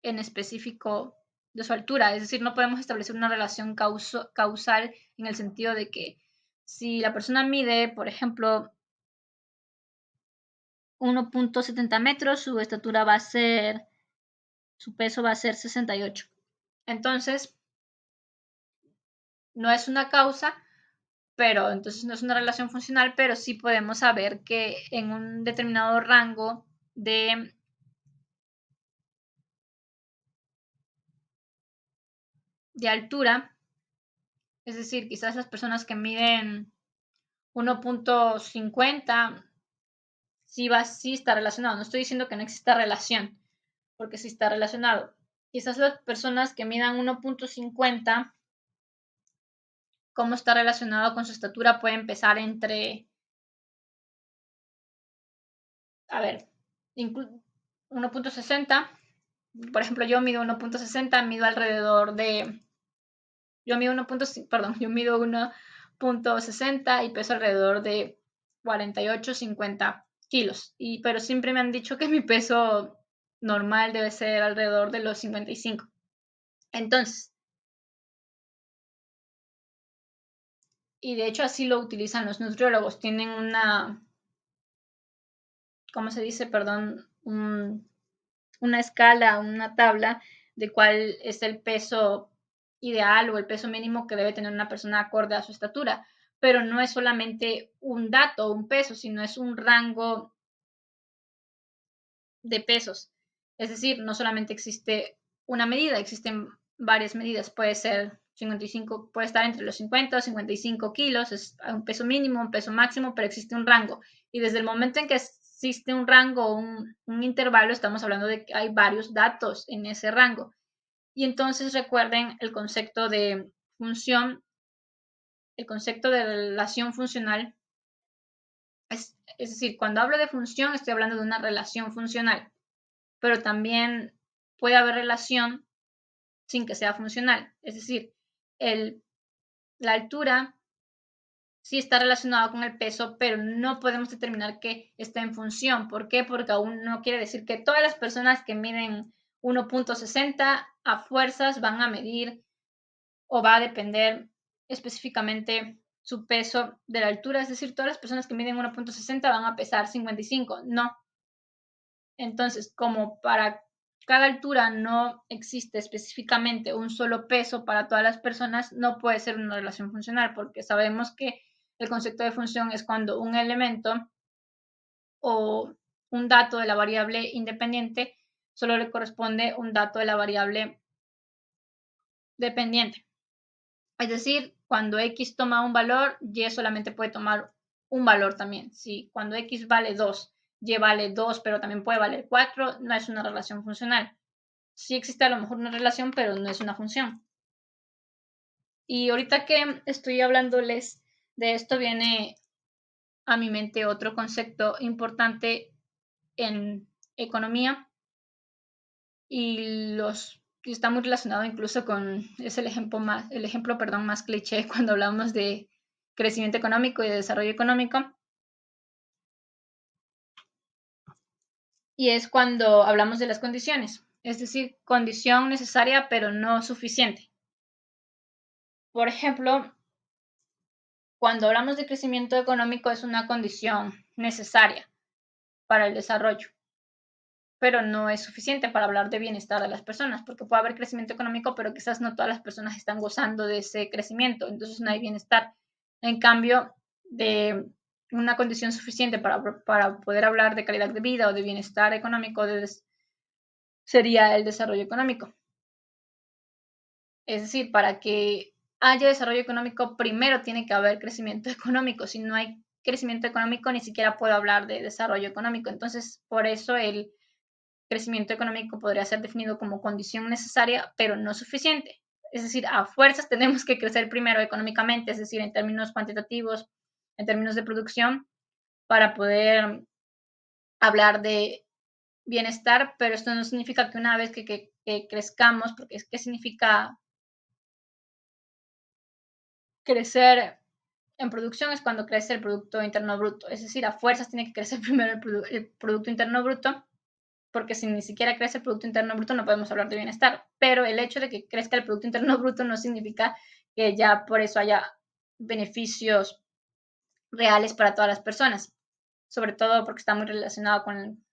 en específico de su altura, es decir, no podemos establecer una relación causal en el sentido de que si la persona mide, por ejemplo, 1.70 metros, su estatura va a ser, su peso va a ser 68. Entonces, no es una causa, pero entonces no es una relación funcional, pero sí podemos saber que en un determinado rango de altura, es decir, quizás las personas que miden 1.50 sí está relacionado. No estoy diciendo que no exista relación, porque sí está relacionado. Quizás las personas que midan 1.50, cómo está relacionado con su estatura, puede empezar entre, a ver, 1.60. Por ejemplo, yo mido 1.60, mido alrededor de, yo mido 1.60 y peso alrededor de 48, 50 kilos. Pero siempre me han dicho que mi peso normal debe ser alrededor de los 55. Entonces, y de hecho así lo utilizan los nutriólogos, tienen una, ¿cómo se dice? Perdón, una escala, una tabla de cuál es el peso ideal o el peso mínimo que debe tener una persona acorde a su estatura. Pero no es solamente un dato, un peso, sino es un rango de pesos. Es decir, no solamente existe una medida, existen varias medidas. Puede ser 55, puede estar entre los 50 o 55 kilos, es un peso mínimo, un peso máximo, pero existe un rango. Y desde el momento en que existe un rango, un intervalo, estamos hablando de que hay varios datos en ese rango. Y entonces recuerden el concepto de función, el concepto de relación funcional. Es decir, cuando hablo de función, estoy hablando de una relación funcional, pero también puede haber relación sin que sea funcional. Es decir, la altura sí está relacionada con el peso, pero no podemos determinar que está en función. ¿Por qué? Porque aún no quiere decir que todas las personas que miden 1.60 a fuerzas van a medir o va a depender específicamente su peso de la altura. Es decir, todas las personas que miden 1.60 van a pesar 55. No. Entonces, como para cada altura no existe específicamente un solo peso para todas las personas, no puede ser una relación funcional, porque sabemos que el concepto de función es cuando un elemento o un dato de la variable independiente solo le corresponde un dato de la variable dependiente. Es decir, cuando X toma un valor, Y solamente puede tomar un valor también. Si cuando X vale 2, Y vale 2, pero también puede valer 4, no es una relación funcional. Sí existe a lo mejor una relación, pero no es una función. Y ahorita que estoy hablándoles de esto, viene a mi mente otro concepto importante en economía y está muy relacionado incluso con, es el ejemplo más cliché cuando hablamos de crecimiento económico y de desarrollo económico. Y es cuando hablamos de las condiciones, es decir, condición necesaria pero no suficiente. Por ejemplo, cuando hablamos de crecimiento económico es una condición necesaria para el desarrollo. pero no es suficiente para hablar de bienestar de las personas, porque puede haber crecimiento económico, pero quizás no todas las personas están gozando de ese crecimiento, entonces no hay bienestar. En cambio, de una condición suficiente para poder hablar de calidad de vida o de bienestar económico sería el desarrollo económico. Es decir, para que haya desarrollo económico, primero tiene que haber crecimiento económico. Si no hay crecimiento económico, ni siquiera puedo hablar de desarrollo económico. Entonces, por eso el crecimiento económico podría ser definido como condición necesaria, pero no suficiente. Es decir, a fuerzas tenemos que crecer primero económicamente, es decir, en términos cuantitativos, en términos de producción, para poder hablar de bienestar, pero esto no significa que una vez que crezcamos, porque es que significa crecer en producción es cuando crece el Producto Interno Bruto, es decir, a fuerzas tiene que crecer primero el Producto Interno Bruto, porque si ni siquiera crece el Producto Interno Bruto no podemos hablar de bienestar, pero el hecho de que crezca el Producto Interno Bruto no significa que ya por eso haya beneficios reales para todas las personas, sobre todo porque está muy relacionado con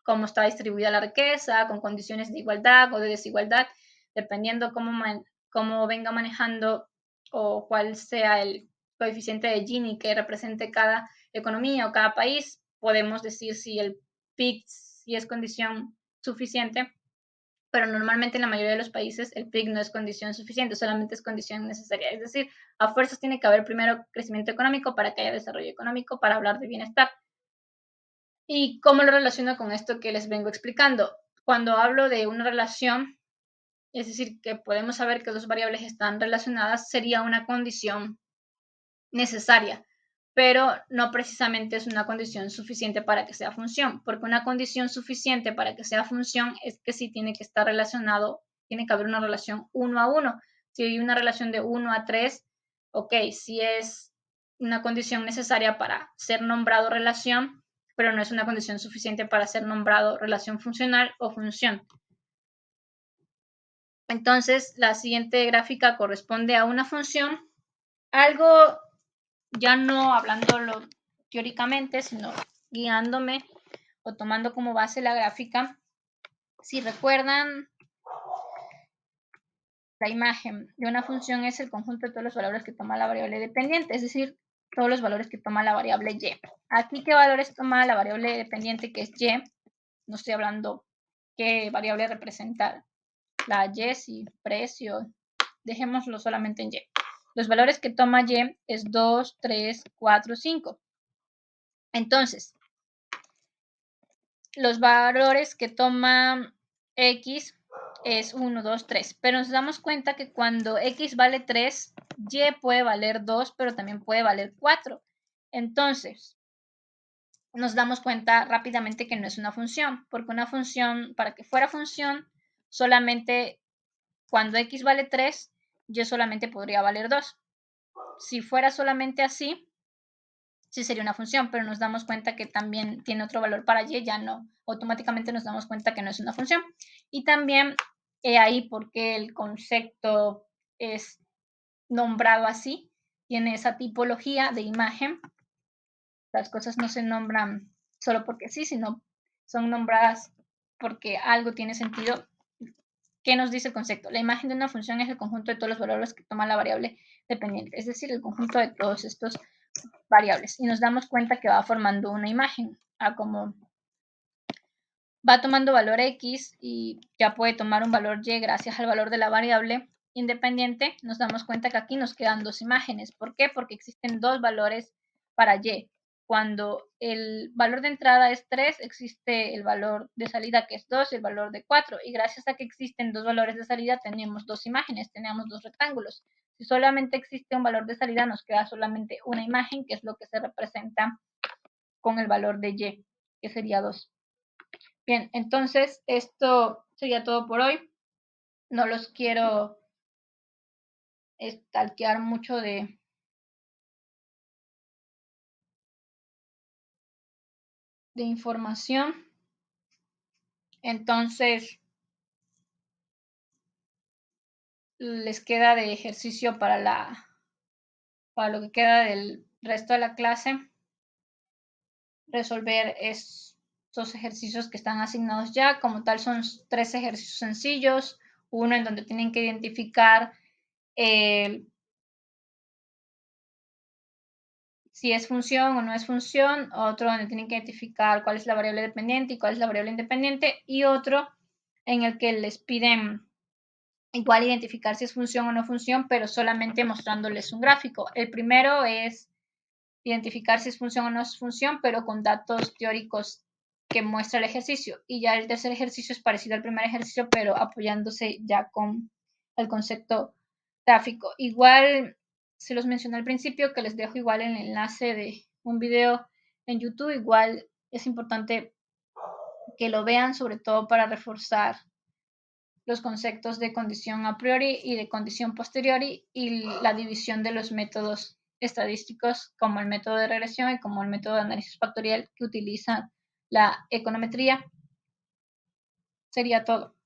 cómo está distribuida la riqueza, con condiciones de igualdad o de desigualdad, dependiendo cómo venga manejando o cuál sea el coeficiente de Gini que represente cada economía o cada país, podemos decir si el PIB sí es condición suficiente, pero normalmente en la mayoría de los países el PIB no es condición suficiente, solamente es condición necesaria. Es decir, a fuerzas tiene que haber primero crecimiento económico para que haya desarrollo económico, para hablar de bienestar. ¿Y cómo lo relaciono con esto que les vengo explicando? Cuando hablo de una relación, es decir, que podemos saber que dos variables están relacionadas, sería una condición necesaria, pero no precisamente es una condición suficiente para que sea función, porque una condición suficiente para que sea función es que sí tiene que estar relacionado, tiene que haber una relación 1 a 1. Si hay una relación de 1 a 3, ok, sí es una condición necesaria para ser nombrado relación, pero no es una condición suficiente para ser nombrado relación funcional o función. Entonces, la siguiente gráfica corresponde a una función, algo ya no hablándolo teóricamente, sino guiándome o tomando como base la gráfica. Si recuerdan, la imagen de una función es el conjunto de todos los valores que toma la variable dependiente, es decir, todos los valores que toma la variable y. Aquí, ¿qué valores toma la variable dependiente que es y? No estoy hablando qué variable representa la y, si precio, dejémoslo solamente en y. Los valores que toma y es 2, 3, 4, 5. Entonces, los valores que toma x es 1, 2, 3. Pero nos damos cuenta que cuando x vale 3, y puede valer 2, pero también puede valer 4. Entonces, nos damos cuenta rápidamente que no es una función, porque una función, para que fuera función, solamente cuando x vale 3, y solamente podría valer 2. Si fuera solamente así, sí sería una función, pero nos damos cuenta que también tiene otro valor para y, ya no, automáticamente nos damos cuenta que no es una función. Y también ahí porque el concepto es nombrado así, tiene esa tipología de imagen. Las cosas no se nombran solo porque sí, sino son nombradas porque algo tiene sentido. ¿Qué nos dice el concepto? La imagen de una función es el conjunto de todos los valores que toma la variable dependiente, es decir, el conjunto de todos estos variables. Y nos damos cuenta que va formando una imagen, como va tomando valor x y ya puede tomar un valor y gracias al valor de la variable independiente. Nos damos cuenta que aquí nos quedan dos imágenes. ¿Por qué? Porque existen dos valores para y. Cuando el valor de entrada es 3, existe el valor de salida que es 2 y el valor de 4. Y gracias a que existen dos valores de salida, tenemos dos imágenes, tenemos dos rectángulos. Si solamente existe un valor de salida, nos queda solamente una imagen, que es lo que se representa con el valor de y, que sería 2. Bien, entonces esto sería todo por hoy. No los quiero stalkear mucho de información. Entonces, les queda de ejercicio para lo que queda del resto de la clase, resolver esos ejercicios que están asignados ya. Como tal, son 3 ejercicios sencillos. Uno en donde tienen que identificar si es función o no es función, otro donde tienen que identificar cuál es la variable dependiente y cuál es la variable independiente, y otro en el que les piden igual identificar si es función o no función, pero solamente mostrándoles un gráfico. El primero es identificar si es función o no es función, pero con datos teóricos que muestra el ejercicio. Y ya el tercer ejercicio es parecido al primer ejercicio, pero apoyándose ya con el concepto gráfico. Igual se los mencioné al principio, que les dejo igual el enlace de un video en YouTube. Igual es importante que lo vean, sobre todo para reforzar los conceptos de condición a priori y de condición posteriori y la división de los métodos estadísticos como el método de regresión y como el método de análisis factorial que utiliza la econometría. Sería todo.